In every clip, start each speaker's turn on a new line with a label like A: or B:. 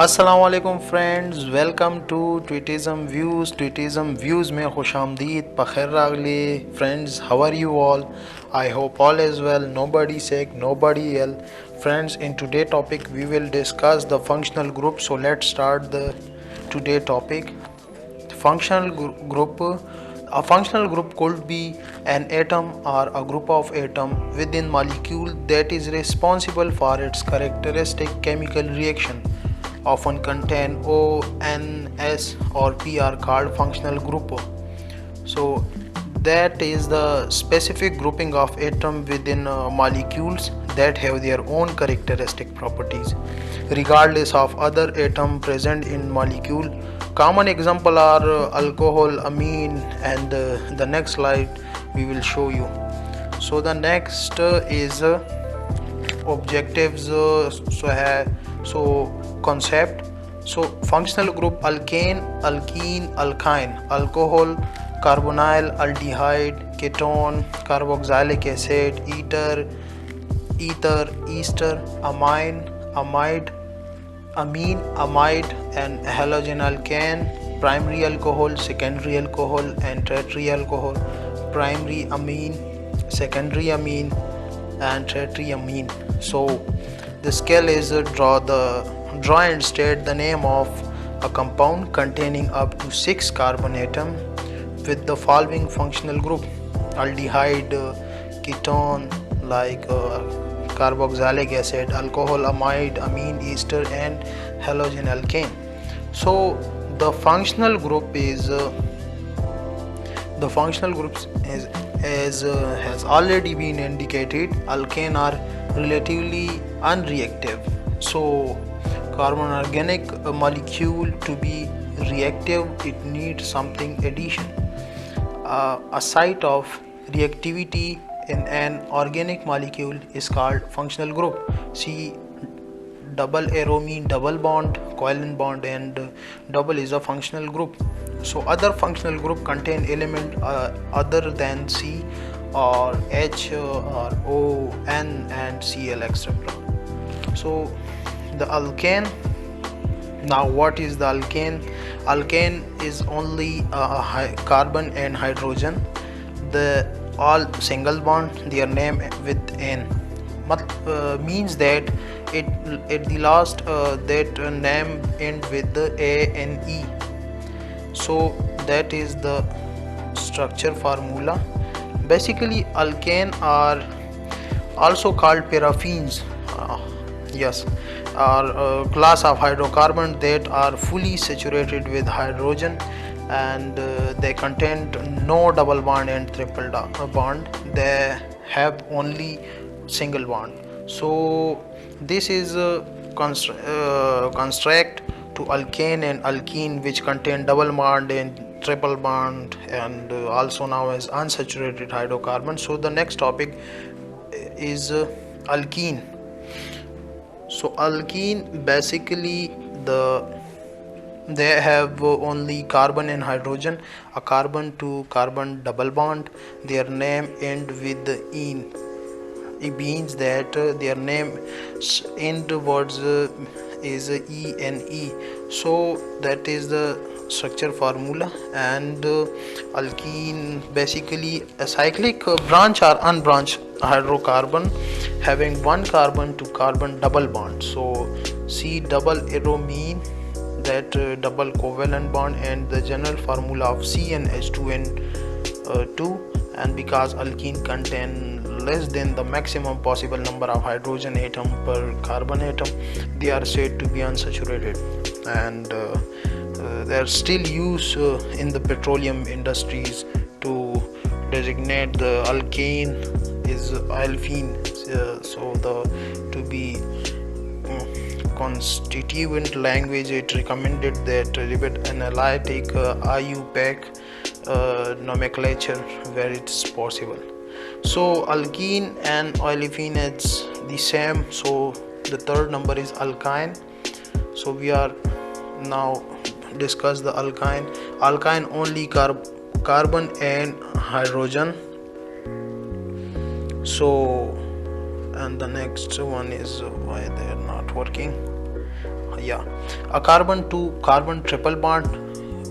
A: अस्सलामुअलैकुम friends, welcome to ट्विटिज़म views में खुश आमदीद बखैर रागली friends. How are you all? I hope all is well, nobody sick, nobody ill. Friends, in today topic we will discuss the functional group. So let's start the today topic. Group. A functional group could be an atom or a group of atoms within molecule that is responsible for its characteristic chemical reaction. Often contain O, N, S or P are called functional group. So that is the specific grouping of atoms within molecules that have their own characteristic properties regardless of other atom present in molecule. Common example are alcohol, amine, and the next slide we will show you. So the next is objectives. So concept. So functional group: alkane, alkene, alkyne, alcohol, carbonyl, aldehyde, ketone, carboxylic acid, ether, ester, amine, amide, amine, amide, and halogen alkane, primary alcohol, secondary alcohol, and tertiary alcohol, primary amine, secondary amine, and tertiary amine. So the scale is draw and state the name of a compound containing up to 6 carbon atom with the following functional group: aldehyde, ketone like carboxylic acid, alcohol, amide, amine, ester, and halogen alkane. So the functional group is the functional groups is as has already been indicated. Alkane are relatively unreactive. So carbon organic molecule to be reactive, it needs something addition. A site of reactivity in an organic molecule is called functional group. See, double arrow mean double bond, covalent bond, and double is a functional group. So other functional group contain element other than C or H or O, N, and Cl, etc. So the alkane. Now what is the alkane? Alkane is only carbon and hydrogen. The all single bond, their name with N means that it at the last that name end with the A and E. So that is the structure formula. Basically alkane are also called paraffins. Yes, are a class of hydrocarbon that are fully saturated with hydrogen, and they contain no double bond and triple bond. They have only single bond. So this is a construct to alkane and alkene, which contain double bond and triple bond, and also known as unsaturated hydrocarbon. So the next topic is alkene. So alkene basically they have only carbon and hydrogen, a carbon to carbon double bond. Their name end with the "ene". It means that their name end words is E and E. So that is the structure formula. And alkene basically a cyclic branch or unbranched hydrocarbon having one carbon to carbon double bond. So C double arrow mean that double covalent bond, and the general formula of C and H2 and 2. And because alkene contain less than the maximum possible number of hydrogen atom per carbon atom, they are said to be unsaturated, and they are still used in the petroleum industries to designate the alkane is alphene. So the to be constituent language, it recommended that repeat analytic IUPAC nomenclature where it's possible. So alkene and olefin is the same. So the third number is alkyne. So we are now discuss the alkyne. Alkyne only carbon and hydrogen. So and the next one is why they are not working. Yeah, a carbon to carbon triple bond,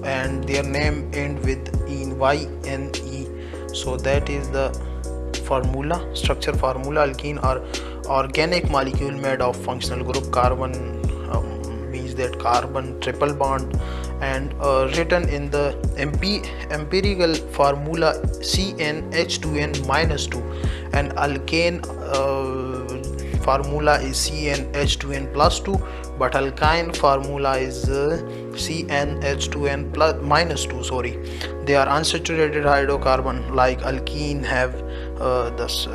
A: and their name end with YNE. So that is the formula, structure formula. Alkene are organic molecule made of functional group carbon, means that carbon triple bond, and written in the empirical formula CnH2n minus 2, and alkane formula is CnH2n plus 2, but alkyne formula is CnH2n plus minus 2. Sorry, they are unsaturated hydrocarbon. Like alkene have this